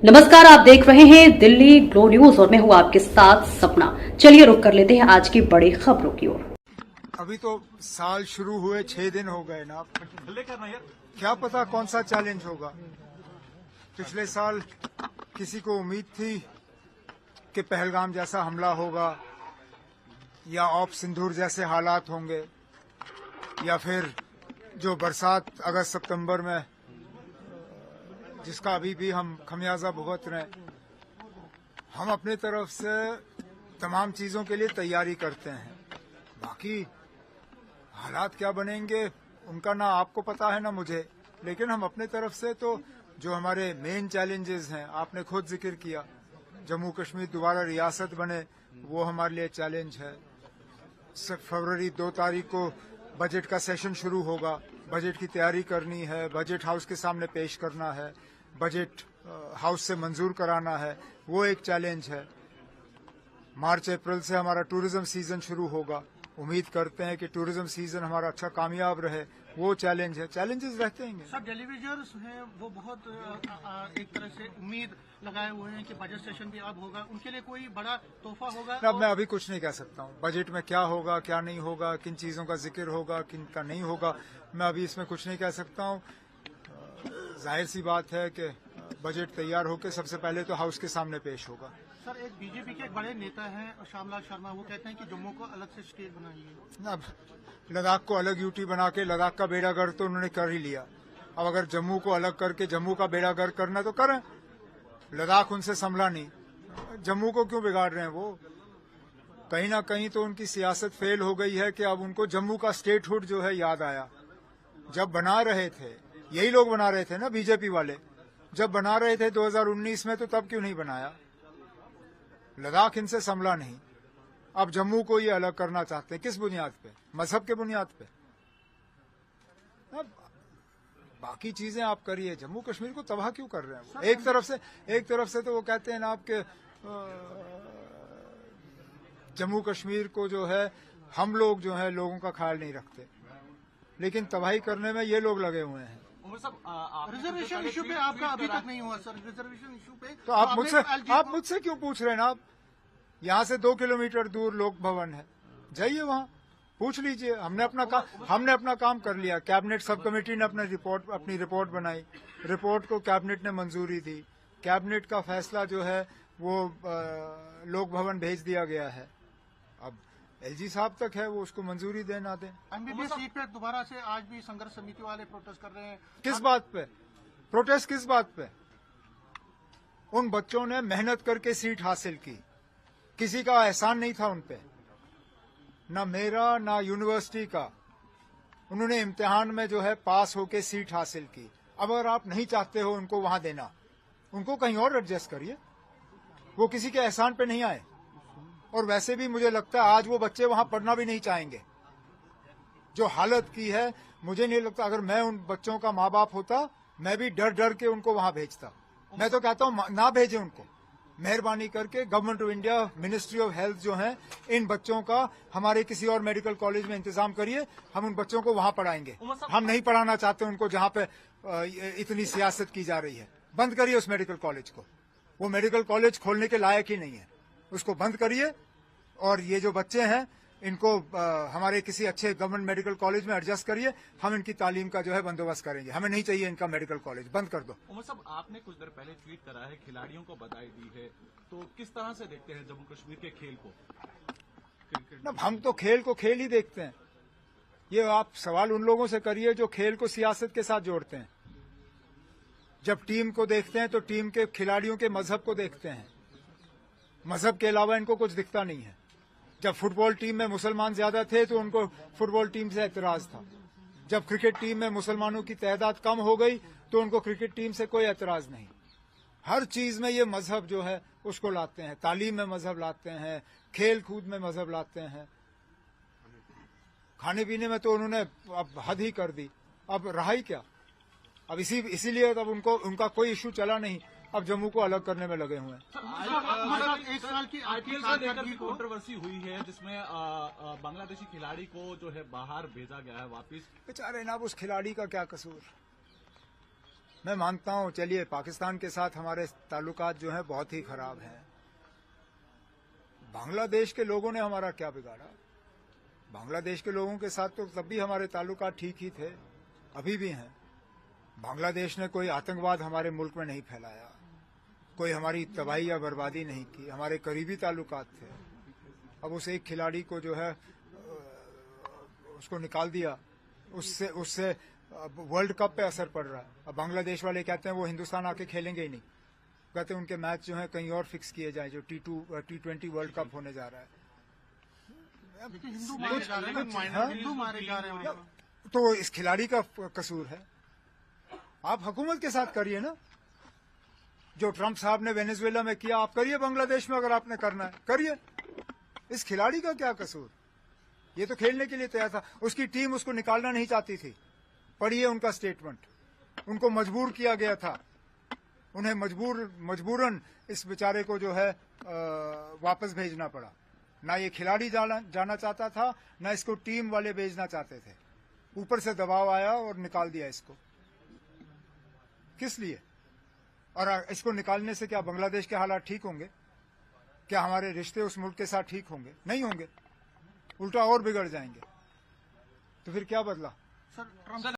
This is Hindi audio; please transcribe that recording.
नमस्कार, आप देख रहे हैं दिल्ली ग्लो न्यूज और मैं हूं आपके साथ सपना। चलिए रुक कर लेते हैं आज की बड़ी खबरों की ओर। अभी तो साल शुरू हुए 6 दिन हो गए ना, क्या पता कौन सा चैलेंज होगा। पिछले साल किसी को उम्मीद थी कि पहलगाम जैसा हमला होगा या ऑप सिंदूर जैसे हालात होंगे या फिर जो बरसात अगस्त सितंबर में जिसका अभी भी हम खमियाजा भुगत रहे हैं। हम अपनी तरफ से तमाम चीजों के लिए तैयारी करते हैं, बाकी हालात क्या बनेंगे उनका ना आपको पता है ना मुझे, लेकिन हम अपने तरफ से तो जो हमारे मेन चैलेंजेस हैं आपने खुद जिक्र किया। जम्मू कश्मीर दोबारा रियासत बने वो हमारे लिए चैलेंज है। फरवरी 2 तारीख को बजट का सेशन शुरू होगा, बजट की तैयारी करनी है, बजट हाउस के सामने पेश करना है, बजट हाउस से मंजूर कराना है, वो एक चैलेंज है। मार्च अप्रैल से हमारा टूरिज्म सीजन शुरू होगा, उम्मीद करते हैं कि टूरिज्म सीजन हमारा अच्छा कामयाब रहे, वो चैलेंज है। चैलेंजेस रहते हैं सर, टेलीविजन्स हैं वो बहुत एक तरह से उम्मीद लगाए हुए हैं कि बजट सेशन भी अब होगा, उनके लिए कोई बड़ा तोहफा होगा। अब मैं अभी कुछ नहीं कह सकता हूँ बजट में क्या होगा क्या नहीं होगा, किन चीजों का जिक्र होगा किन का नहीं होगा, मैं अभी इसमें कुछ नहीं कह सकता हूँ। जाहिर सी बात है कि बजट तैयार होकर सबसे पहले तो हाउस के सामने पेश होगा। सर, एक बीजेपी के एक बड़े नेता हैं श्यामलाल शर्मा, वो कहते हैं कि जम्मू को अलग से स्टेट बनाइए। अब लद्दाख को अलग यूटी बना के लद्दाख का बेड़ा गर्क तो उन्होंने कर ही लिया। अब अगर जम्मू को अलग करके जम्मू का बेड़ा गर्क करना तो करें, लद्दाख उनसे संभला नहीं, जम्मू को क्यों बिगाड़ रहे हैं वो। कहीं ना कहीं तो उनकी सियासत फेल हो गई है कि अब उनको जम्मू का स्टेटहुड जो है याद आया। जब बना रहे थे यही लोग बना रहे थे ना, बीजेपी वाले जब बना रहे थे 2019 में, तो तब क्यों नहीं बनाया। लद्दाख इनसे संभला नहीं, अब जम्मू को ये अलग करना चाहते हैं। किस बुनियाद पे? मजहब के बुनियाद पे। अब बाकी चीजें आप करिए, जम्मू कश्मीर को तबाह क्यों कर रहे हैं वो? एक तरफ से तो वो कहते हैं ना आपके जम्मू कश्मीर को जो है हम लोग जो है लोगों का ख्याल नहीं रखते, लेकिन तबाही करने में ये लोग लगे हुए हैं। रिजर्वेशन इशू पे आपका अभी तक नहीं हुआ सर, रिजर्वेशन इशू पे तो आप मुझसे क्यों पूछ रहे हैं ना। आप यहाँ से 2 किलोमीटर दूर लोक भवन है, जाइए वहाँ पूछ लीजिए। हमने अपना काम कर लिया। कैबिनेट सब कमेटी ने अपनी रिपोर्ट बनाई, रिपोर्ट को कैबिनेट ने मंजूरी दी, कैबिनेट का फैसला जो है वो लोक भवन भेज दिया गया है। अब एलजी साहब तक है वो उसको मंजूरी दे ना दें। एमबीबीएस सीट पे दोबारा से आज भी संघर्ष समिति वाले प्रोटेस्ट कर रहे हैं। किस बात पे प्रोटेस्ट? किस बात पे? उन बच्चों ने मेहनत करके सीट हासिल की, किसी का एहसान नहीं था उन पे, ना मेरा ना यूनिवर्सिटी का। उन्होंने इम्तिहान में जो है पास होके सीट हासिल की। अब अगर आप नहीं चाहते हो उनको वहां देना, उनको कहीं और एडजस्ट करिए, वो किसी के एहसान पे नहीं आए। और वैसे भी मुझे लगता है आज वो बच्चे वहां पढ़ना भी नहीं चाहेंगे। जो हालत की है, मुझे नहीं लगता, अगर मैं उन बच्चों का माँ बाप होता मैं भी डर डर के उनको वहां भेजता। मैं तो कहता हूं ना भेजे उनको, मेहरबानी करके government of India, ministry of health जो है, इन बच्चों का हमारे किसी और मेडिकल कॉलेज में इंतजाम करिए, हम उन बच्चों को वहां पढ़ाएंगे। हम नहीं पढ़ाना चाहते उनको जहां पे इतनी सियासत की जा रही है। बंद करिए उस मेडिकल कॉलेज को, वो मेडिकल कॉलेज खोलने के लायक ही नहीं है, उसको बंद करिए। और ये जो बच्चे हैं इनको हमारे किसी अच्छे गवर्नमेंट मेडिकल कॉलेज में एडजस्ट करिए, हम इनकी तालीम का जो है बंदोबस्त करेंगे। हमें नहीं चाहिए इनका मेडिकल कॉलेज, बंद कर दो। उमर साहब, आपने कुछ देर पहले ट्वीट करा है, खिलाड़ियों को बधाई दी है, तो किस तरह से देखते हैं जम्मू कश्मीर के खेल को? ना, हम तो खेल को खेल ही देखते हैं। ये आप सवाल उन लोगों से करिए जो खेल को सियासत के साथ जोड़ते हैं। जब टीम को देखते हैं तो टीम के खिलाड़ियों के मजहब को देखते हैं, मजहब के अलावा इनको कुछ दिखता नहीं है। जब फुटबॉल टीम में मुसलमान ज्यादा थे तो उनको फुटबॉल टीम से एतराज था। जब क्रिकेट टीम में मुसलमानों की तादाद कम हो गई तो उनको क्रिकेट टीम से कोई एतराज नहीं। हर चीज में ये मजहब जो है उसको लाते हैं, तालीम में मजहब लाते हैं, खेल कूद में मजहब लाते हैं, खाने पीने में तो उन्होंने अब हद ही कर दी। अब रहा ही क्या? अब इसीलिए तब उनका कोई इश्यू चला नहीं, अब जम्मू को अलग करने में लगे हुए हैं। एक साल की आईपीएल से लेकर भी कंट्रोवर्सी हुई है जिसमें बांग्लादेशी खिलाड़ी को जो है बाहर भेजा गया है वापिस। बेचारे ना, उस खिलाड़ी का क्या कसूर? मैं मानता हूं, चलिए पाकिस्तान के साथ हमारे ताल्लुकात जो हैं बहुत ही खराब हैं। बांग्लादेश के लोगों ने हमारा क्या बिगाड़ा? बांग्लादेश के लोगों के साथ तो तब भी हमारे ताल्लुकात ठीक ही थे, अभी भी हैं। बांग्लादेश ने कोई आतंकवाद हमारे मुल्क में नहीं फैलाया, कोई हमारी तबाही या बर्बादी नहीं की, हमारे करीबी ताल्लुकात थे। अब उस एक खिलाड़ी को जो है उसको निकाल दिया, उससे वर्ल्ड कप पे असर पड़ रहा है। अब बांग्लादेश वाले कहते हैं वो हिंदुस्तान आके खेलेंगे ही नहीं, कहते हैं उनके मैच जो है कहीं और फिक्स किए जाए, जो T20 वर्ल्ड कप होने जा रहा है। देखिए, हिंदू मारे जा रहे हैं, हिंदू मारे जा रहे हैं। तो इस खिलाड़ी का कसूर है। आप हुकूमत के साथ करिए ना, जो ट्रंप साहब ने वेनेजुएला में किया आप करिए बांग्लादेश में, अगर आपने करना है करिए। इस खिलाड़ी का क्या कसूर? ये तो खेलने के लिए तैयार था, उसकी टीम उसको निकालना नहीं चाहती थी। पढ़िए उनका स्टेटमेंट, उनको मजबूर किया गया था, उन्हें मजबूरन इस बेचारे को जो है वापस भेजना पड़ा। ना ये खिलाड़ी जाना चाहता था, ना इसको टीम वाले भेजना चाहते थे, ऊपर से दबाव आया और निकाल दिया इसको। किस लिए? और इसको निकालने से क्या बांग्लादेश के हालात ठीक होंगे? क्या हमारे रिश्ते उस मुल्क के साथ ठीक होंगे? नहीं होंगे, उल्टा और बिगड़ जाएंगे। तो फिर क्या बदला? Sir, Trump